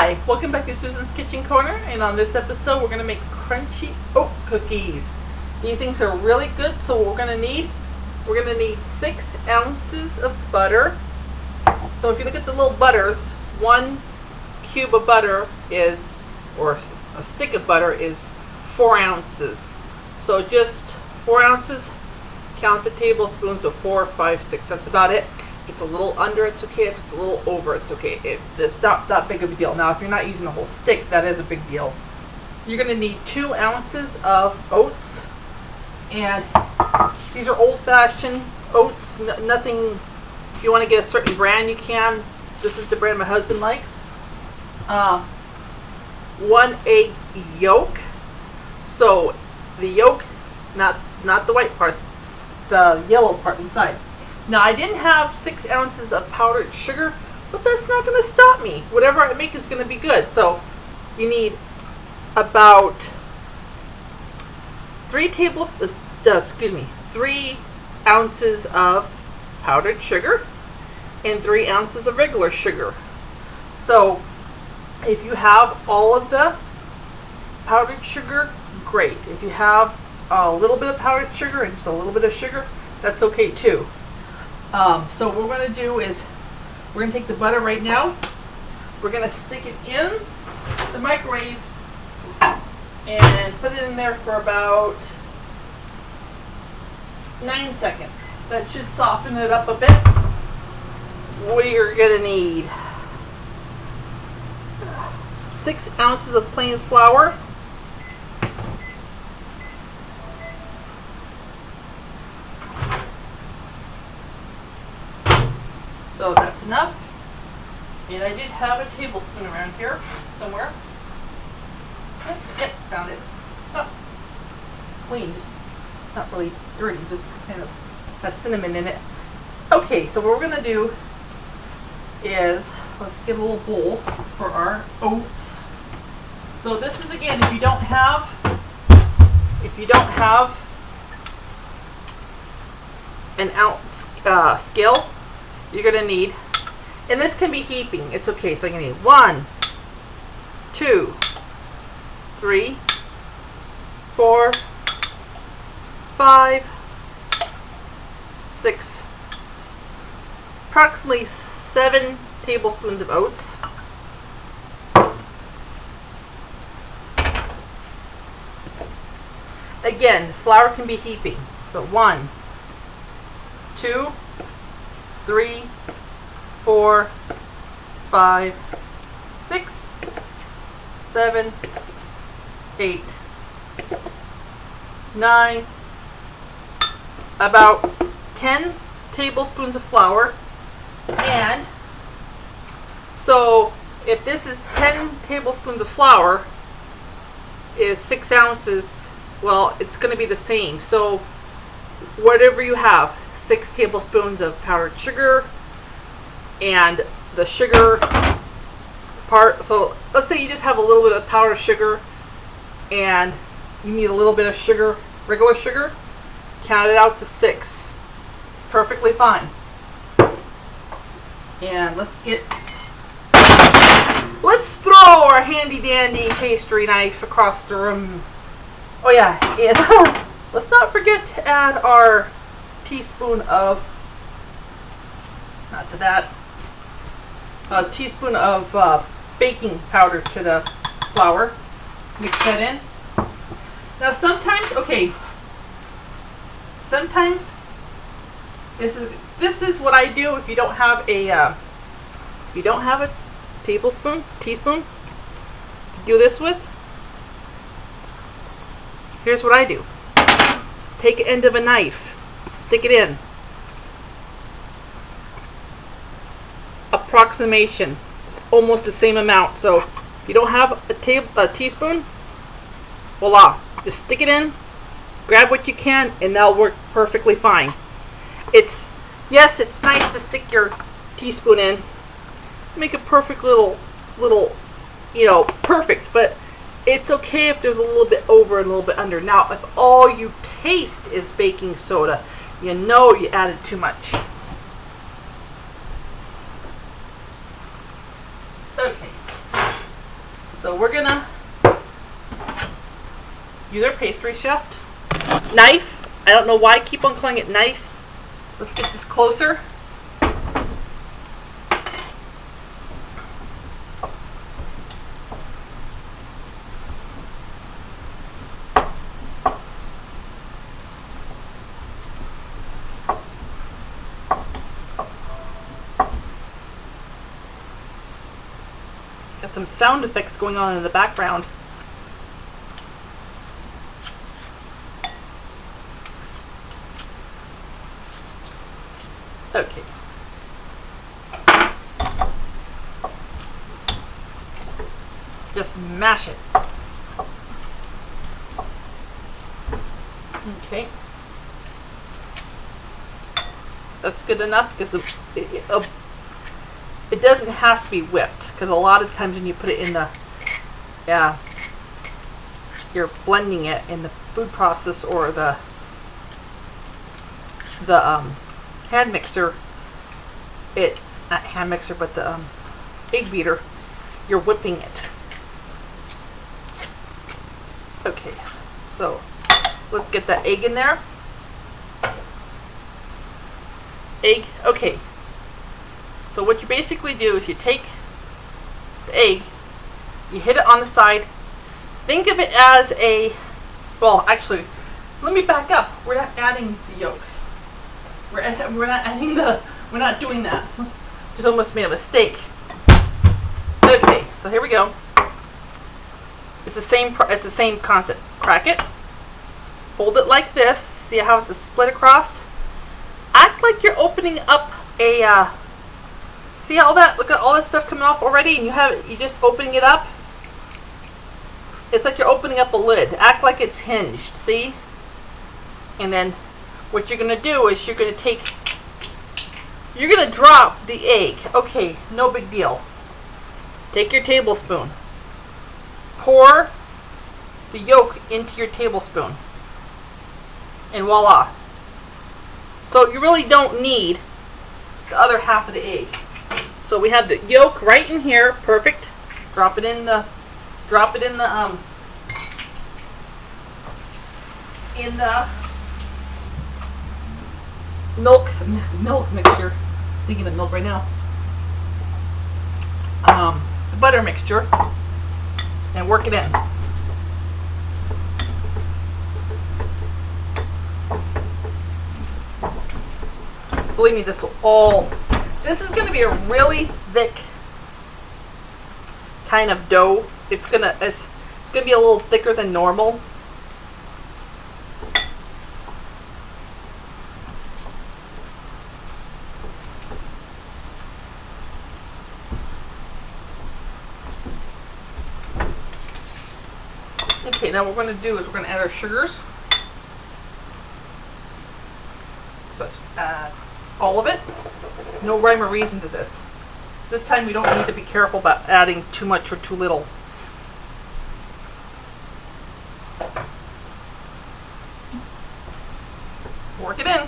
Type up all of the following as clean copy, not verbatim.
Hi, welcome back to Susan's Kitchen Corner, and on this episode we're going to make crunchy oat cookies. These things are really good, so what we're going to need 6 ounces of butter. So if you look at the little butters, 1 cube of butter is, or a stick of butter is 4 ounces. So just 4 ounces, count the tablespoons, so 4, 5, 6, that's about it. If it's a little under, it's okay. If it's a little over, it's okay. It's not that big of a deal. Now, if you're not using a whole stick, that is a big deal. You're going to need 2 ounces of oats. And these are old-fashioned oats. Nothing, if you want to get a certain brand, you can. This is the brand my husband likes. 1 egg yolk. So the yolk, not the white part, the yellow part inside. Now, I didn't have 6 ounces of powdered sugar, but that's not going to stop me. Whatever I make is going to be good. So you need about 3 ounces of powdered sugar and 3 ounces of regular sugar. So if you have all of the powdered sugar, great. If you have a little bit of powdered sugar and just a little bit of sugar, that's okay too. So what we're going to do is we're going to take the butter right now. We're going to stick it in the microwave and put it in there for about 9 seconds. That should soften it up a bit. We're going to need 6 ounces of plain flour. So that's enough. And I did have a tablespoon around here somewhere. Yep, found it. Oh, clean, just not really dirty, just kind of has cinnamon in it. Okay, so what we're going to do is, let's get a little bowl for our oats. So this is, again, if you don't have an ounce scale, you're going to need, and this can be heaping, it's okay, so you're going to need 1, 2, 3, 4, 5, 6, approximately 7 tablespoons of oats. Again, flour can be heaping, so 1, 2, 3, 4, 5, 6, 7, 8, 9, about 10 tablespoons of flour. And so if this is 10 tablespoons of flour is 6 ounces, well, it's going to be the same. So whatever you have, 6 tablespoons of powdered sugar and the sugar part. So let's say you just have a little bit of powdered sugar and you need a little bit of sugar, regular sugar, count it out to 6. Perfectly fine. And let's throw our handy dandy pastry knife across the room. Oh yeah, and let's not forget to add our teaspoon of, a teaspoon of baking powder to the flour. Mix that in. Now sometimes this is what I do if you don't have a teaspoon to do this with. Here's what I do. Take an end of a knife, stick it in. Approximation. It's almost the same amount. So if you don't have a teaspoon, voila. Just stick it in, grab what you can, and that'll work perfectly fine. It's nice to stick your teaspoon in, make a perfect little, perfect, but it's okay if there's a little bit over and a little bit under. Now, if all you taste is baking soda, you know you added too much. Okay. So we're gonna use our pastry chef knife. I don't know why I keep on calling it knife. Let's get this closer. Got some sound effects going on in the background. Okay. Just mash it. Okay. That's good enough because it doesn't have to be whipped, because a lot of times when you put it in the, you're blending it in the food process or the hand mixer, not hand mixer, but the egg beater, you're whipping it. Okay, so let's get that egg in there. Egg, okay. So what you basically do is you take the egg, you hit it on the side. Think of it as well, actually, let me back up. We're not adding the yolk. We're not doing that. Just almost made a mistake. Okay, so here we go. It's the same concept. Crack it. Hold it like this. See how it's split across? Act like you're opening up a see all that? Look at all that stuff coming off already, and you just opening it up. It's like you're opening up a lid. Act like it's hinged, see? And then what you're gonna do is you're gonna drop the egg. Okay, no big deal. Take your tablespoon. Pour the yolk into your tablespoon. And voila. So you really don't need the other half of the egg. So we have the yolk right in here, perfect. Drop it in the milk mixture. Thinking of milk right now. The butter mixture, and work it in. Believe me, this is going to be a really thick kind of dough. It's going to be a little thicker than normal. Okay, now what we're going to do is we're going to add our sugars. So just add all of it. No rhyme or reason to this. This time we don't need to be careful about adding too much or too little. Work it in.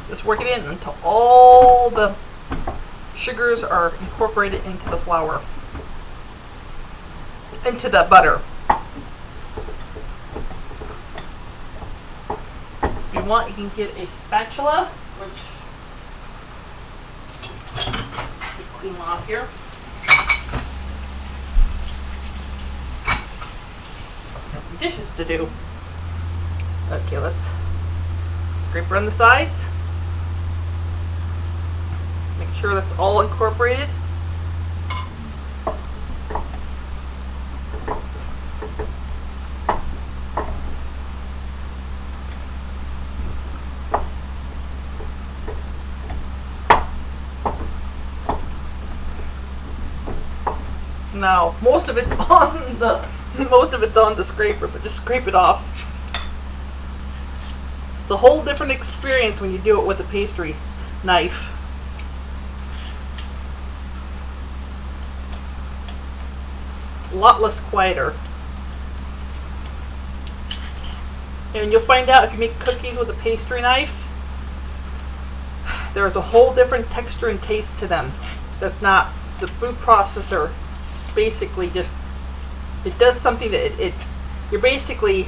Just work it in until all the sugars are incorporated into the flour, into the butter. If you want, you can get a spatula, which we clean off here. Some dishes to do. Okay, let's scrape around the sides. Make sure that's all incorporated. Now, most of it's on the scraper, but just scrape it off. It's a whole different experience when you do it with a pastry knife. A lot less quieter. And you'll find out if you make cookies with a pastry knife, there's a whole different texture and taste to them. That's not the food processor. Basically, just it does something that you're basically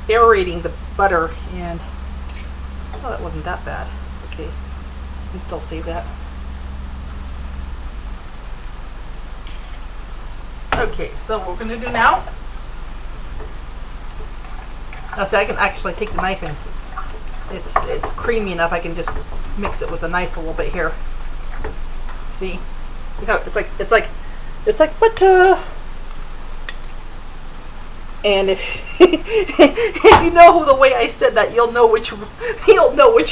aerating the butter, and oh, that wasn't that bad. Okay, I can still save that. Okay, so what we're gonna do now. Now, see, I can actually take the knife and it's creamy enough. I can just mix it with the knife a little bit here. See, look how it's like butter. And if if you know the way I said that, you'll know which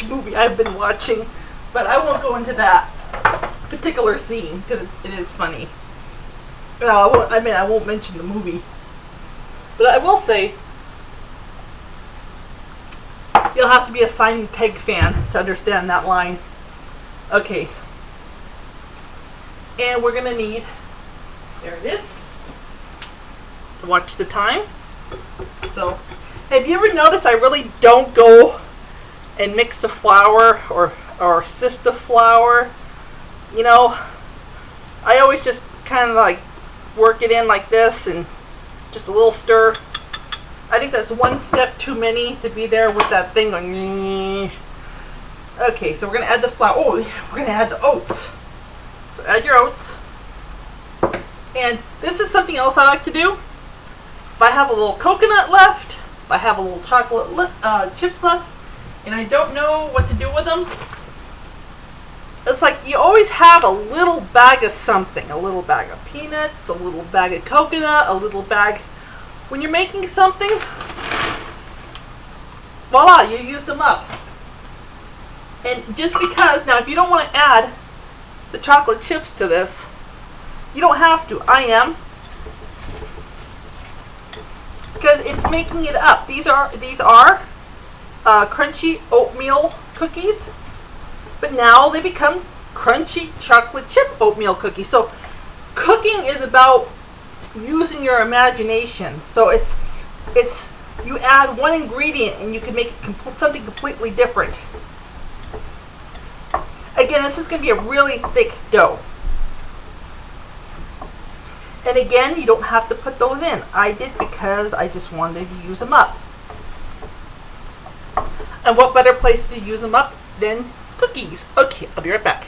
movie I've been watching. But I won't go into that particular scene because it is funny. No, I won't mention the movie. But I will say, you'll have to be a Simon Pegg fan to understand that line. Okay. And we're gonna need, there it is, to watch the time. So, have you ever noticed I really don't go and mix the flour or sift the flour? You know, I always just kind of like work it in like this and just a little stir. I think that's one step too many to be there with that thing going. Okay, so we're going to add the flour. Oh, we're going to add the oats. So add your oats. And this is something else I like to do. If I have a little coconut left, if I have a little chocolate chips left, and I don't know what to do with them, it's like you always have a little bag of something. A little bag of peanuts, a little bag of coconut, a little bag. When you're making something, voila, you used them up. And just because, now if you don't want to add the chocolate chips to this, you don't have to. I am. Because it's making it up. These are crunchy oatmeal cookies, but now they become crunchy chocolate chip oatmeal cookies. So cooking is about using your imagination. So it's you add one ingredient and you can make it something completely different. Again, this is going to be a really thick dough. And again, you don't have to put those in. I did because I just wanted to use them up. And what better place to use them up than cookies? Okay, I'll be right back.